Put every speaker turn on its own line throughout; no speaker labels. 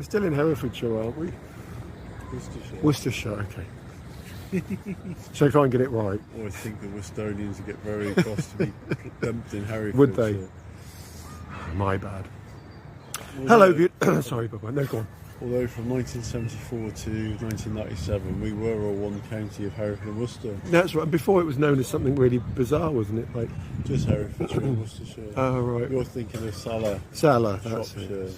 still in Herefordshire, aren't we?
Worcestershire.
Worcestershire, okay. So I can't get it right.
Or I think the Worcesterians would get very cross to be dumped in Herefordshire.
Would they? My bad. Hello, sorry, Bubba. No, go on.
Although from 1974 to 1997, we were all one county of Hereford and Worcester.
That's right. Before it was known as something really bizarre, wasn't it? Like
just Herefordshire and Worcestershire.
Oh, right.
You're thinking of Salah.
Salah, that's
Shropshire.
it.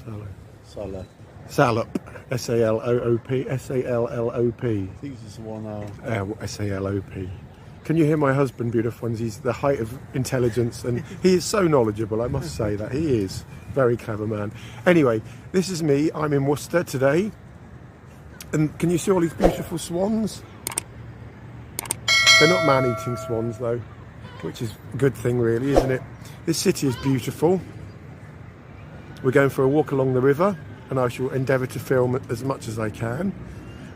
Salah.
Salop. S-A-L-O-O-P. S-A-L-L-O-P.
I think it's the one now.
S-A-L-O-P. Can you hear my husband, beautiful ones? He's the height of intelligence and he is so knowledgeable, I must say that. He is. Very clever man. Anyway, this is me. I'm in Worcester today. And can you see all these beautiful swans? They're not man-eating swans though, which is a good thing really, isn't it? This city is beautiful. We're going for a walk along the river and I shall endeavour to film as much as I can.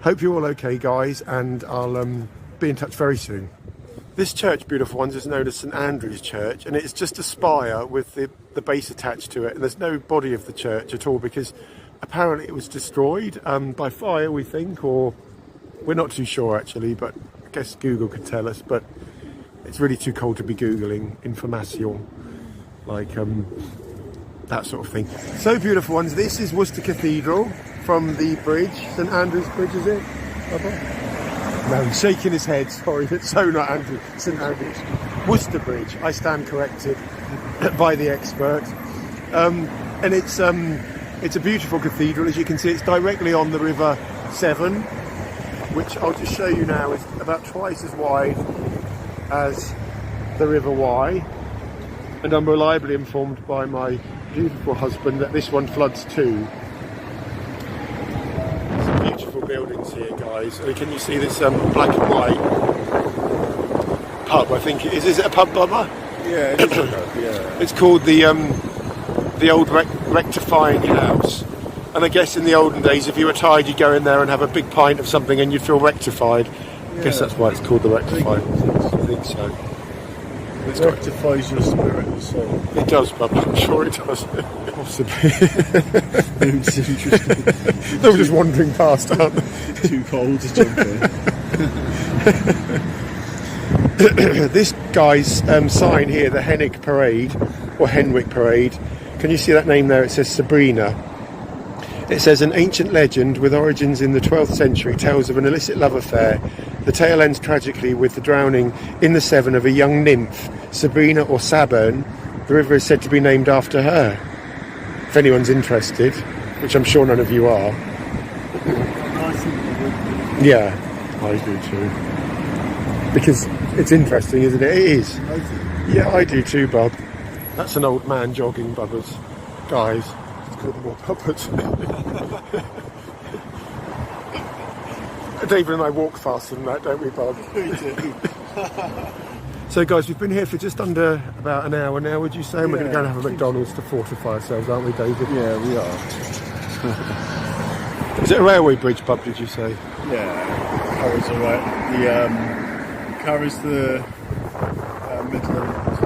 Hope you're all okay, guys, and I'll be in touch very soon. This church, beautiful ones, is known as St Andrew's Church, and it's just a spire with the base attached to it, and there's no body of the church at all because apparently it was destroyed by fire, we think, or we're not too sure actually, but I guess Google could tell us, but it's really too cold to be Googling information like that sort of thing. So, beautiful ones, this is Worcester Cathedral from the bridge, St Andrew's Bridge, is it? No, he's shaking his head, sorry, it's so not Andrew, St Andrews. Worcester Bridge, I stand corrected by the expert. And it's a beautiful cathedral, as you can see, it's directly on the river Severn, which I'll just show you now is about twice as wide as the River Wye. And I'm reliably informed by my beautiful husband that this one floods too. Buildings here, guys. Can you see this black and white pub? I think it is. Is it a pub, Bubba?
Yeah, it is a pub, yeah.
It's called the old rectifying house. And I guess in the olden days, if you were tired, you'd go in there and have a big pint of something, and you'd feel rectified. Yeah. I guess that's why it's called the rectifying. I think so.
It rectifies your spirit and soul.
It does, Bubba. I'm sure it does. Possibly.
It's interesting.
They were just wandering past, aren't they?
Too cold to jump in.
This guy's sign here, the Henwick Parade, or Henwick Parade, can you see that name there? It says Sabrina. It says an ancient legend with origins in the 12th century tells of an illicit love affair. The tale ends tragically with the drowning in the Severn of a young nymph, Sabrina or Severn. The river is said to be named after her. If anyone's interested, which I'm sure none of you are. Yeah, I do too. Because it's interesting, isn't it? It is. Yeah, I do too, Bob. That's an old man jogging, Bubbers. Guys, let's call them all Bubbers. David and I walk faster than that, don't we, Bob?
We do.
So, guys, we've been here for just under about an hour now, would you say? And we're going to go and have a McDonald's to fortify ourselves, aren't we, David?
Yeah, we are.
Is it a railway bridge, Bob, did you say?
Yeah, carries carries the Midlands.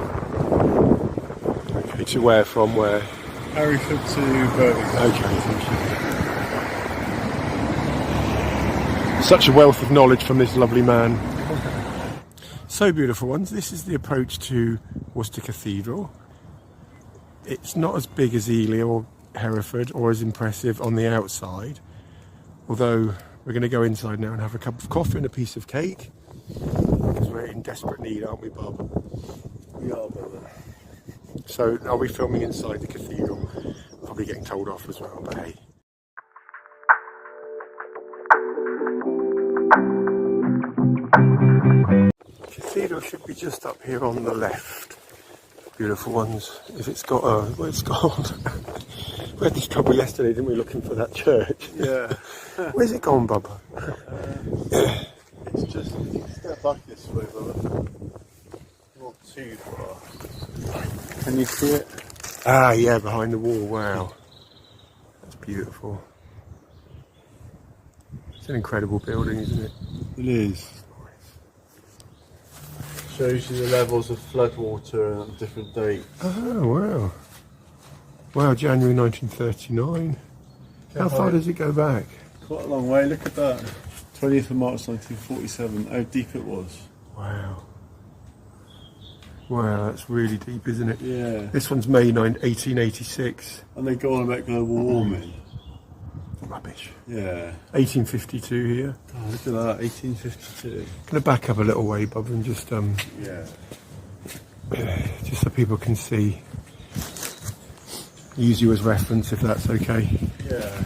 Okay, to where from where?
Hereford to Birmingham.
Okay, thank you. Such a wealth of knowledge from this lovely man. So, beautiful ones, this is the approach to Worcester Cathedral. It's not as big as Ely or Hereford or as impressive on the outside, although we're going to go inside now and have a cup of coffee and a piece of cake because we're in desperate need, aren't we, Bob?
We are, brother.
So are we filming inside the cathedral? Probably getting told off as well, but hey. Cathedral should be just up here on the left. Beautiful ones. If it's got a... Well, it's gone. We had this trouble yesterday, didn't we, looking for that church?
Yeah.
Where's it gone, Bubba?
It's just... Step back this way, brother. Not too far. Can you see it?
Ah, yeah, behind the wall. Wow. That's beautiful. It's an incredible building, isn't it?
It is. Shows you the levels of floodwater at different dates.
Oh, wow. Wow, January 1939. How far does it go back?
Quite a long way. Look at that. 20th of March 1947. How deep it was.
Wow. Wow, that's really deep, isn't it?
Yeah.
This one's May 1886.
And they go on about global warming.
Rubbish.
Yeah.
1852 here.
Oh, look at that. 1852.
Gonna back up a little way, Bob, and just
Yeah.
just so people can see. Use you as reference if that's okay.
Yeah.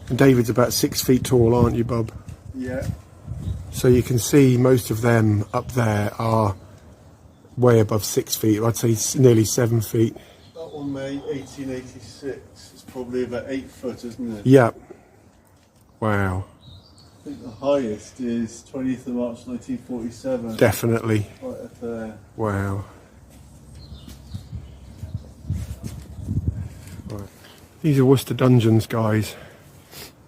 And David's about 6 feet tall, aren't you, Bob?
Yeah.
So you can see most of them up there are way above 6 feet. I'd say nearly 7 feet.
That one, May 1886. It's probably about 8 foot, isn't it?
Yeah. Wow.
I think the highest is 20th of March 1947.
Definitely.
Right up there.
Wow. Right. These are Worcester dungeons, guys.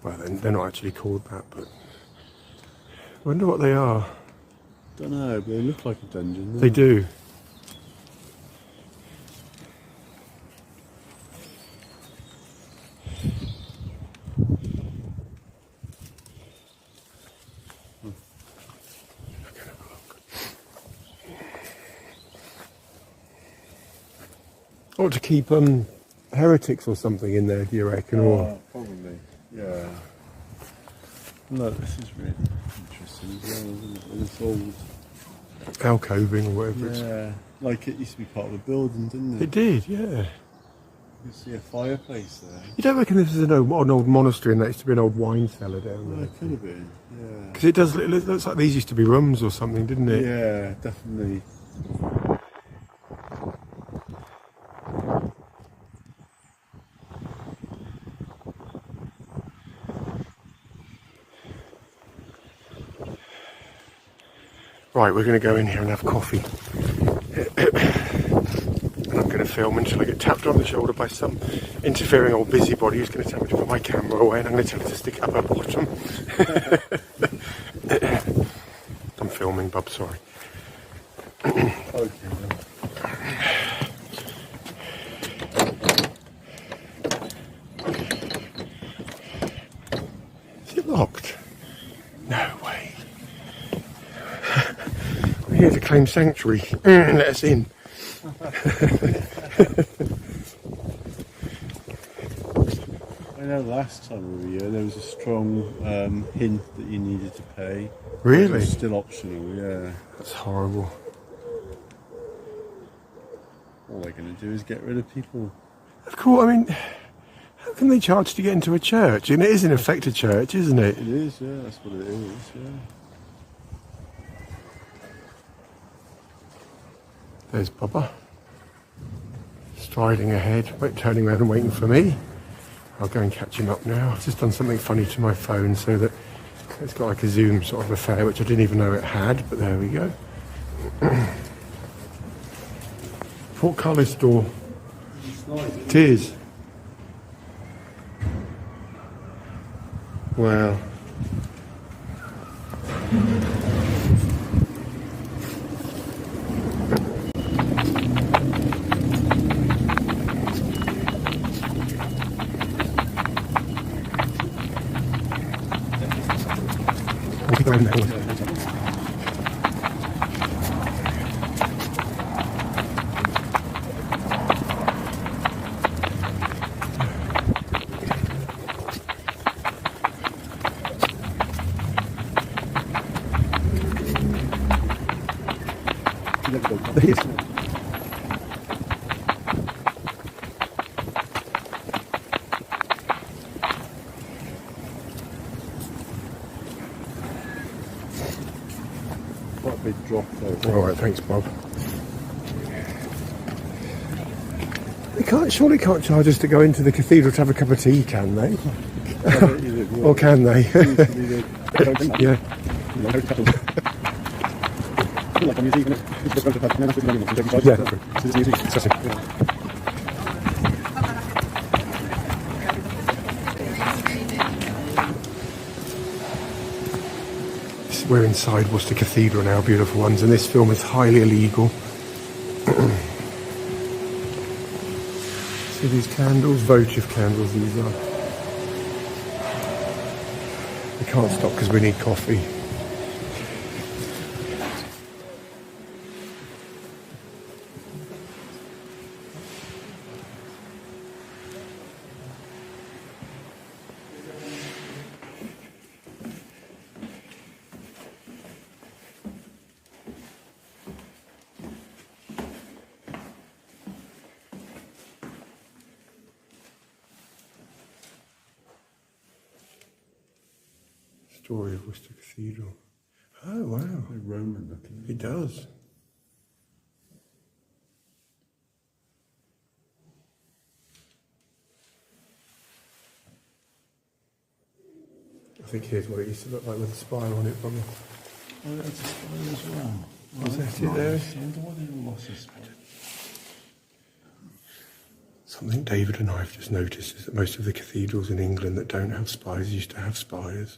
Well, they're not actually called that, but I wonder what they are.
Don't know, but they look like a dungeon.
They do. Ought to keep heretics or something in there, do you reckon? Or
Probably, yeah. Look, this is really interesting as well, isn't it? With this old...
alcoving or whatever it's.
Yeah, like it used to be part of a building, didn't
It
it?
did, yeah.
You can see a fireplace there.
You don't reckon this is an old monastery and that used to be an old wine cellar down
Well,
there?
it could have been, yeah.
Because it does. It looks like these used to be rooms or something, didn't it?
Yeah, definitely.
Right, we're going to go in here and have coffee. And I'm going to film until I get tapped on the shoulder by some interfering old busybody who's going to tell me to put my camera away, and I'm going to tell her to stick it up her bottom. I'm filming, Bob, sorry.
Okay.
Is it locked? No way. We're here to claim sanctuary. Let us in.
I know last time we were here there was a strong hint that you needed to pay.
Really?
It's still optional, yeah.
That's horrible.
All they're going to do is get rid of people.
Of course, I mean, how can they charge to get into a church? And it is in effect a church, isn't it?
It is, yeah, that's what it is, yeah.
There's Bubba. Striding ahead, turning around and waiting for me. I'll go and catch him up now. I've just done something funny to my phone so that it's got like a zoom sort of affair, which I didn't even know it had, but there we go. Portcullis door. It is. Wow.
Quite a big drop though.
All right, thanks, Bob. They surely can't charge us to go into the cathedral to have a cup of tea, can they? Or can they? Yeah. We're inside Worcester Cathedral now, beautiful ones, and this film is highly illegal. See these candles? Votive candles these are. We can't stop because we need coffee. Story of Worcester Cathedral. Oh wow.
Very Roman looking.
It does. I think here's what it used to look like with a spire on it, probably.
Oh, that's a spire as well.
Is that it there?
I wonder why they all lost a spire.
Something David and I have just noticed is that most of the cathedrals in England that don't have spires used to have spires.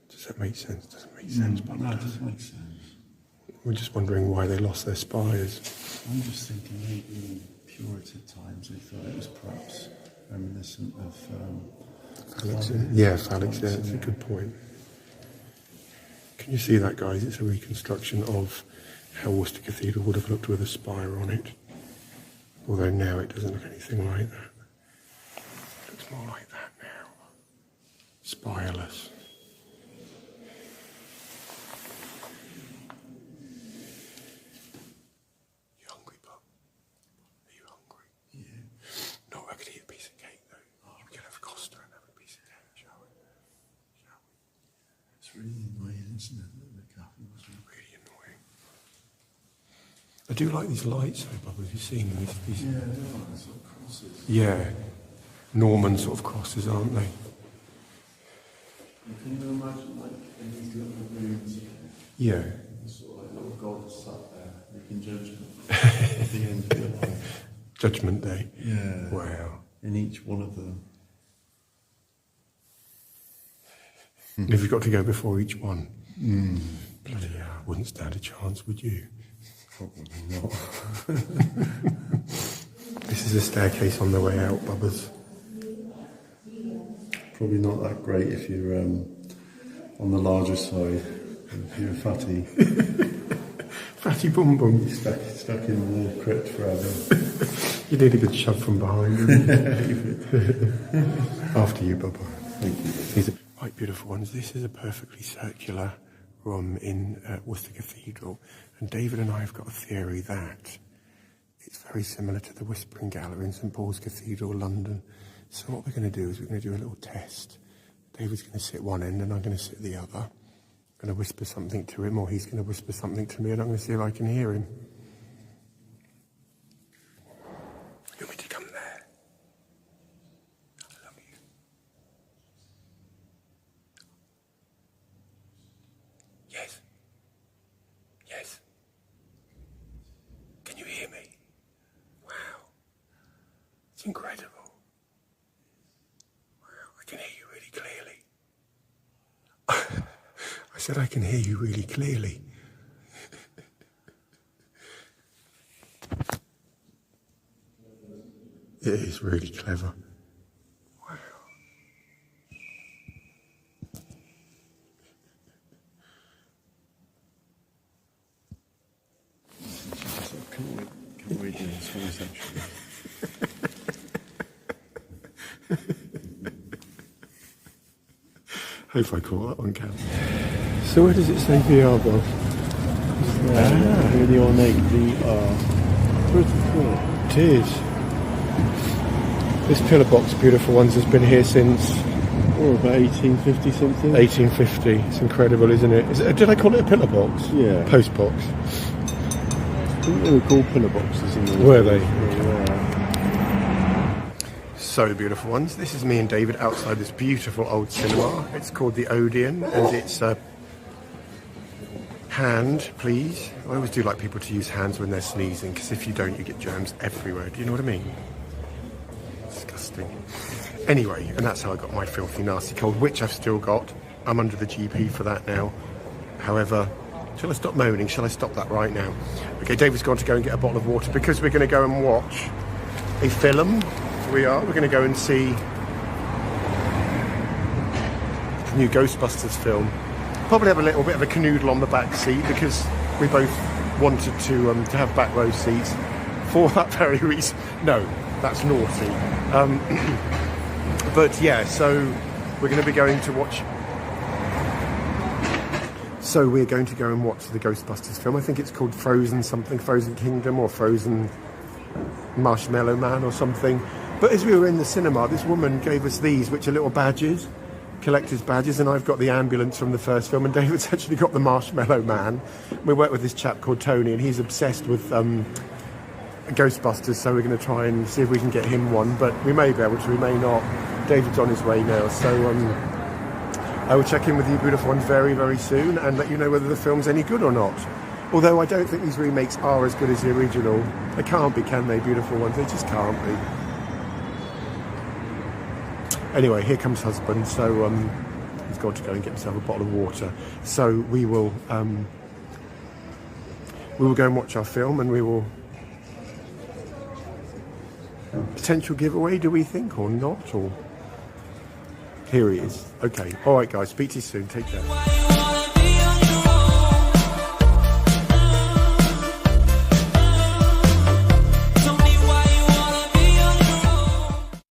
Does that make sense? Doesn't make sense, but
No, it doesn't make sense.
we're just wondering why they lost their spires.
I'm just thinking maybe in Puritan times they thought it was perhaps reminiscent of
Yeah, phalanx, yeah, that's a good point. Can you see that, guys? It's a reconstruction of how Worcester Cathedral would have looked with a spire on it. Although now it doesn't look anything like that. It looks more like that now. Spireless. You hungry, Bob? Are you hungry?
yeah.
No, I could eat a piece of cake though. We could have a Costa and have a piece of cake, shall we? Shall we?
It's really annoying, isn't it? That the cafe was
Really annoying. I do like these lights though, Bob. Have you seen them? These
yeah, they are sort of crosses.
yeah, Norman sort of crosses, aren't they?
Can you imagine like in these little rooms,
Yeah.
sort of like little gods sat there making judgment at the end of the life?
Judgment Day.
Yeah.
Wow.
In each one of them.
Have you got to go before each one? Bloody hell, I wouldn't stand a chance, would you?
Probably not.
This is a staircase on the way out, Bubbers.
Probably not that great if you're on the larger side. If you're fatty,
Fatty bum bum.
you're stuck in the crypt forever.
You need a good shove from behind. After you, Bubba.
Thank you.
These are quite beautiful ones. This is a perfectly circular room in Worcester Cathedral. And David and I have got a theory that it's very similar to the Whispering Gallery in St Paul's Cathedral, London. So what we're going to do is we're going to do a little test. David's going to sit one end and I'm going to sit the other. I'm going to whisper something to him, or he's going to whisper something to me, and I'm going to see if I can hear him. You want me to come there? I love you. Yes. Yes. Can you hear me? Wow. It's incredible. Wow, I can hear you really clearly. I said I can hear you really clearly. It is really clever. Wow.
Can we do this one actually?
Hope I caught that on camera. So where does it say VR, Bob?
Really ornate VR. Pretty cool.
It is. This pillar box, beautiful ones, has been here since
Or about 1850 something.
1850. It's incredible, isn't it? Did I call it a pillar box?
Yeah.
Post box.
I think they were called pillar boxes in those
Were
days.
they?
Yeah.
So beautiful ones. This is me and David outside this beautiful old cinema. It's called the Odeon, and it's a hand, please. I always do like people to use hands when they're sneezing, because if you don't, you get germs everywhere. Do you know what I mean? Disgusting. Anyway, and that's how I got my filthy, nasty cold, which I've still got. I'm under the GP for that now. However, shall I stop moaning? Shall I stop that right now? Okay, David's gone to go and get a bottle of water because we're going to go and watch a film. We're going to go and see the new Ghostbusters film. Probably have a little bit of a canoodle on the back seat because we both wanted to have back row seats for that very reason. No, that's naughty. But yeah, so we're going to be going to watch. So we're going to go and watch the Ghostbusters film. I think it's called Frozen something, Frozen Kingdom or Frozen Marshmallow Man or something. But as we were in the cinema, this woman gave us these, which are little badges, collector's badges, and I've got the ambulance from the first film, and David's actually got the Marshmallow Man. We work with this chap called Tony, and he's obsessed with Ghostbusters, so we're going to try and see if we can get him one, but we may be able to, we may not. David's on his way now, so I will check in with you beautiful ones very, very soon and let you know whether the film's any good or not. Although I don't think these remakes are as good as the original. They can't be, can they, beautiful ones? They just can't be. Anyway, here comes husband, so he's got to go and get himself a bottle of water. So we will go and watch our film, and we will potential giveaway, do we think, or not? Or here he is. Okay, all right, guys. Speak to you soon. Take care.